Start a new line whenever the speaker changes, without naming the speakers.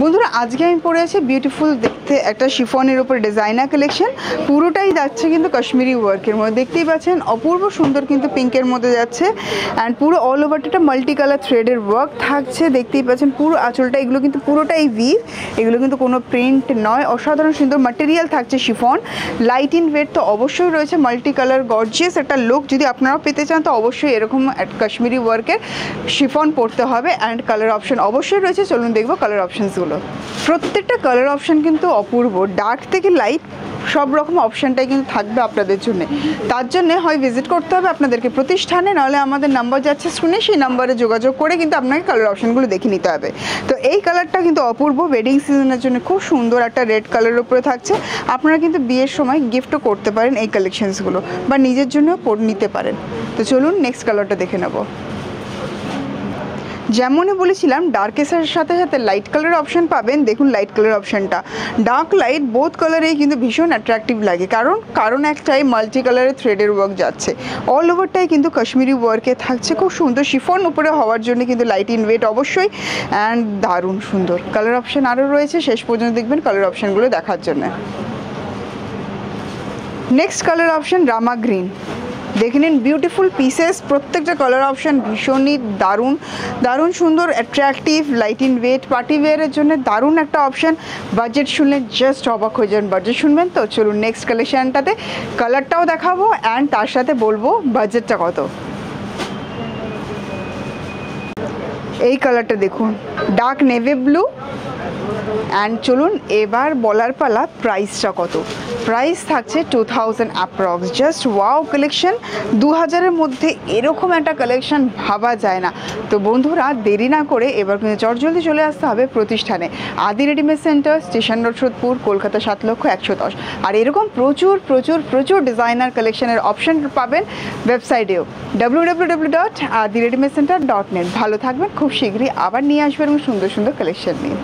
বন্ধুরা আজকে আমি পরে আছি বিউটিফুল দেখতে একটা শিফনের উপর ডিজাইনার কালেকশন, পুরোটাই যাচ্ছে কিন্তু কাশ্মীরি ওয়ার্কের মধ্যে। দেখতেই পাচ্ছেন অপূর্ব সুন্দর কিন্তু পিঙ্কের মধ্যে যাচ্ছে অ্যান্ড পুরো অল ওভারটা মাল্টি কালার থ্রেডের ওয়ার্ক থাকছে। দেখতেই পাচ্ছেন পুরো আঁচলটা, এগুলো কিন্তু পুরোটাই ভিভ, এগুলো কিন্তু কোনো প্রিন্ট নয়। অসাধারণ সুন্দর ম্যাটেরিয়াল থাকছে শিফন, লাইট ইন ওয়েট তো অবশ্যই রয়েছে, মাল্টি কালার গর্জিয়াস একটা লুক যদি আপনারাও পেতে চান তো অবশ্যই এরকম কাশ্মীরি ওয়ার্কের শিফন পরতে হবে। অ্যান্ড কালার অপশন অবশ্যই রয়েছে, চলুন দেখবো কালার অপশানসগুলো। প্রত্যেকটা কালার অপশান কিন্তু অপূর্ব, ডার্ক থেকে লাইট সব রকম অপশানটাই কিন্তু থাকবে আপনাদের জন্য। তার জন্য হয় ভিজিট করতে হবে আপনাদেরকে প্রতিষ্ঠানে, নাহলে আমাদের নাম্বার যাচ্ছে শুনে সেই নাম্বারে যোগাযোগ করে কিন্তু আপনাকে কালার অপশানগুলো দেখে নিতে হবে। তো এই কালারটা কিন্তু অপূর্ব, ওয়েডিং সিজনের জন্য খুব সুন্দর একটা রেড কালারের উপরে থাকছে। আপনারা কিন্তু বিয়ের সময় গিফটও করতে পারেন এই কালেকশনসগুলো, বা নিজের জন্য নিতে পারেন। তো চলুন নেক্সট কালারটা দেখে নেব। যেমনই বলেছিলাম ডার্কের সাথে সাথে লাইট কালার অপশান পাবেন। দেখুন লাইট কালার অপশানটা, ডার্ক লাইট বোথ কালারেই কিন্তু ভীষণ অ্যাট্রাকটিভ লাগে, কারণ একটাই মাল্টি কালারের থ্রেডের ওয়ার্ক যাচ্ছে, অল ওভারটাই কিন্তু কাশ্মীরি ওয়ার্কে থাকছে। খুব সুন্দর শিফন উপরে হওয়ার জন্য কিন্তু লাইট ইন ওয়েট অবশ্যই, অ্যান্ড দারুণ সুন্দর কালার অপশান আরও রয়েছে। শেষ পর্যন্ত দেখবেন কালার অপশানগুলো দেখার জন্য। Next colour option Rama green. দেখে নিন বিউটিফুল পিসেস, প্রত্যেকটা কালার অপশান ভীষণই দারুণ দারুণ সুন্দর, attractive, light in weight, party ওয়্যারের জন্য দারুণ একটা অপশান। বাজেট শুনলে জাস্ট অবাক হয়ে যান, বাজেট শুনবেন তো। চলুন নেক্সট কালেকশানটাতে কালারটাও দেখাবো অ্যান্ড তার সাথে বলবো বাজেটটা কত। এই কালারটা দেখুন, ডার্ক নেভি ব্লু। অ্যান্ড চলুন এবার বলার পালা প্রাইসটা কত। প্রাইস থাকছে 2000 অ্যাপ্রক্স। জাস্ট ওয়াও কালেকশন, 2000-এর মধ্যে এরকম একটা কালেকশন ভাবা যায় না। তো বন্ধুরা দেরি না করে এবার কিন্তু চটজলদি চলে আসতে হবে প্রতিষ্ঠানে, আদি readymade centre, station road, Sodepur, Kolkata 7,110,000। আর এরকম প্রচুর প্রচুর প্রচুর ডিজাইনার কালেকশনের অপশন পাবেন ওয়েবসাইটেও www.adiredimedcenter.net। ভালো থাকবেন, খুব শীঘ্রই আবার নিয়ে আসবেন সুন্দর সুন্দর কালেকশন নিয়ে।